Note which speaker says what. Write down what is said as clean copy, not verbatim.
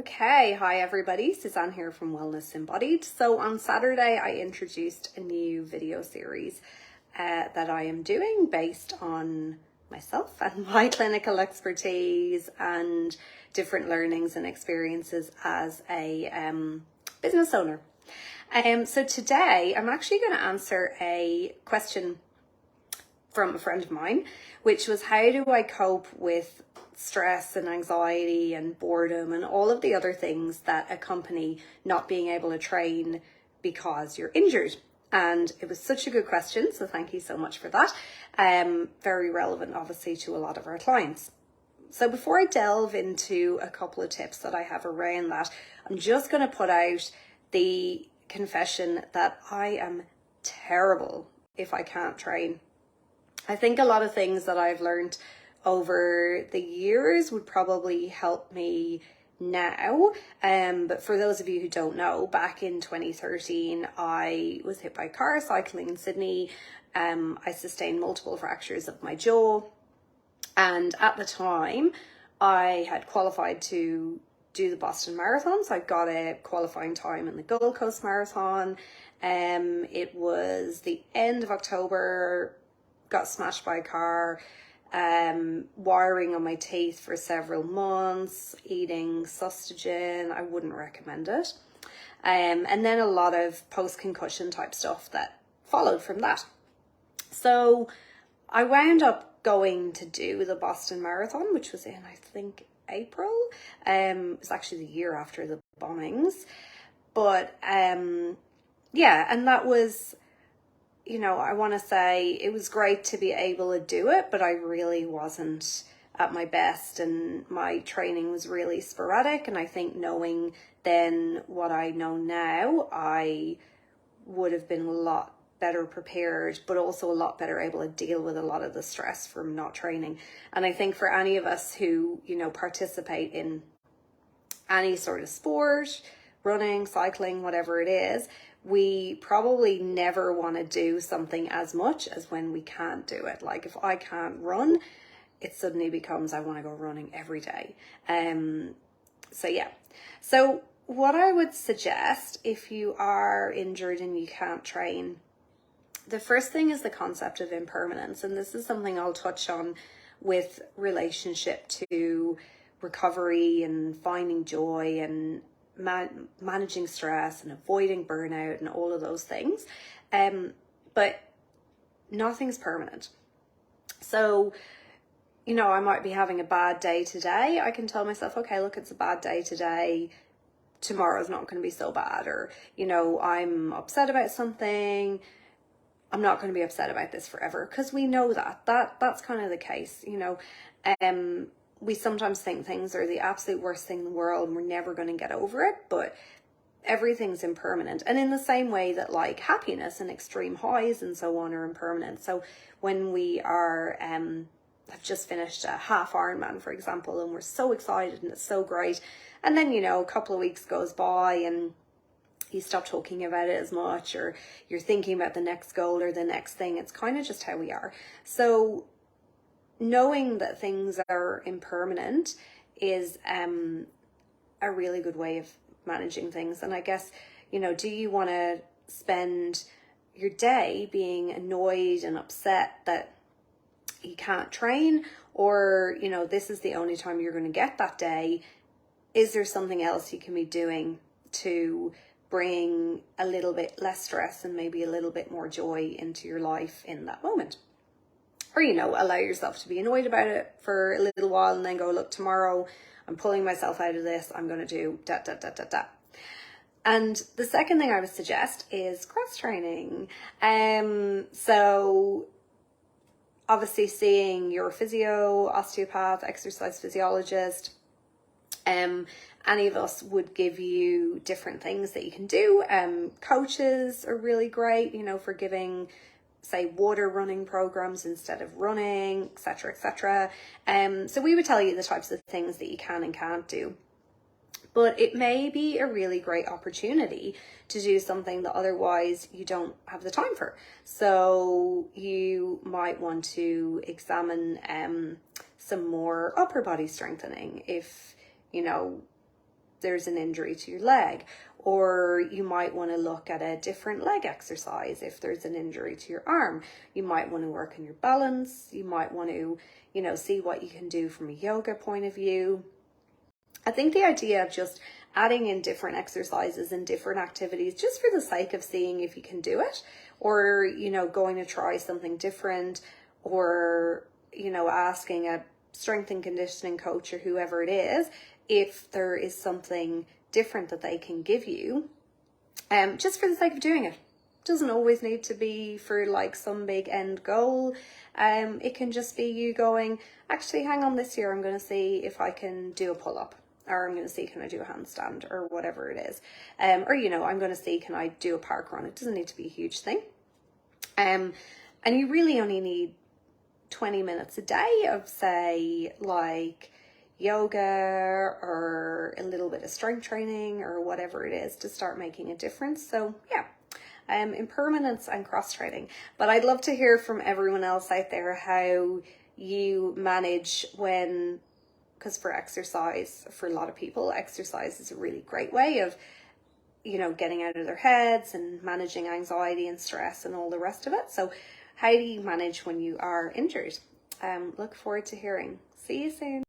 Speaker 1: Okay, hi everybody, Suzanne here from Wellness Embodied. So on Saturday I introduced a new video series that I am doing based on myself and my clinical expertise and different learnings and experiences as a business owner. So today I'm actually going to answer a question from a friend of mine, which was, how do I cope with stress and anxiety and boredom and all of the other things that accompany not being able to train because you're injured? And it was such a good question, so thank you so much for that. Very relevant, obviously, to a lot of our clients. So before I delve into a couple of tips that I have around that, I'm just going to put out the confession that I am terrible if I can't train. I think a lot of things that I've learned over the years would probably help me now. But for those of you who don't know, back in 2013, I was hit by a car cycling in Sydney. I sustained multiple fractures of my jaw. And at the time, I had qualified to do the Boston Marathon. So I got a qualifying time in the Gold Coast Marathon. It was the end of October, got smashed by a car, wiring on my teeth for several months, eating Sustagen. I wouldn't recommend it. And then a lot of post-concussion type stuff that followed from that. So I wound up going to do the Boston Marathon, which was in, I think, April. It was actually the year after the bombings. But yeah, and that was, you know, I want to say it was great to be able to do it, but I really wasn't at my best and my training was really sporadic. And I think knowing then what I know now, I would have been a lot better prepared, but also a lot better able to deal with a lot of the stress from not training. And I think for any of us who, you know, participate in any sort of sport, running, cycling, whatever it is, we probably never want to do something as much as when we can't do it. Like if I can't run, it suddenly becomes I want to go running every day. So yeah. So what I would suggest if you are injured and you can't train, the first thing is the concept of impermanence. And this is something I'll touch on with relationship to recovery and finding joy and managing stress and avoiding burnout and all of those things. But nothing's permanent. So, you know, I might be having a bad day today. I can tell myself, okay, look, it's a bad day today. Tomorrow's not going to be so bad. Or, you know, I'm upset about something. I'm not going to be upset about this forever, because we know that's kind of the case, you know. We sometimes think things are the absolute worst thing in the world and we're never going to get over it, but everything's impermanent. And in the same way that like happiness and extreme highs and so on are impermanent. So when we are, I've just finished a half Ironman, for example, and we're so excited and it's so great. And then, you know, a couple of weeks goes by and you stop talking about it as much, or you're thinking about the next goal or the next thing. It's kind of just how we are. So knowing that things are impermanent is a really good way of managing things. And I guess, you know, do you want to spend your day being annoyed and upset that you can't train, or, you know, this is the only time you're going to get that day? Is there something else you can be doing to bring a little bit less stress and maybe a little bit more joy into your life in that moment? Or, you know, allow yourself to be annoyed about it for a little while and then go, look, tomorrow I'm pulling myself out of this. I'm going to do da, da, da, da, da. And the second thing I would suggest is cross training. So obviously seeing your physio, osteopath, exercise physiologist, any of us would give you different things that you can do. Coaches are really great, you know, for giving, say, water running programs instead of running, etc., etc. So we would tell you the types of things that you can and can't do. But it may be a really great opportunity to do something that otherwise you don't have the time for. So you might want to examine some more upper body strengthening if, you know, there's an injury to your leg, or you might want to look at a different leg exercise if there's an injury to your arm. You might want to work on your balance. You might want to, you know, see what you can do from a yoga point of view. I think the idea of just adding in different exercises and different activities just for the sake of seeing if you can do it, or, you know, going to try something different, or, you know, asking a strength and conditioning coach or whoever it is if there is something different that they can give you, just for the sake of doing it. Doesn't always need to be for like some big end goal. It can just be you going, actually, hang on, this year I'm going to see if I can do a pull-up, or I'm going to see, can I do a handstand, or whatever it is. Or, you know, I'm going to see, can I do a park run? It doesn't need to be a huge thing. And you really only need 20 minutes a day of, say, like yoga or a little bit of strength training or whatever it is to start making a difference. So yeah, impermanence and cross training. But I'd love to hear from everyone else out there how you manage when, because for exercise, for a lot of people, exercise is a really great way of, you know, getting out of their heads and managing anxiety and stress and all the rest of it. So how do you manage when you are injured? Look forward to hearing. See you soon.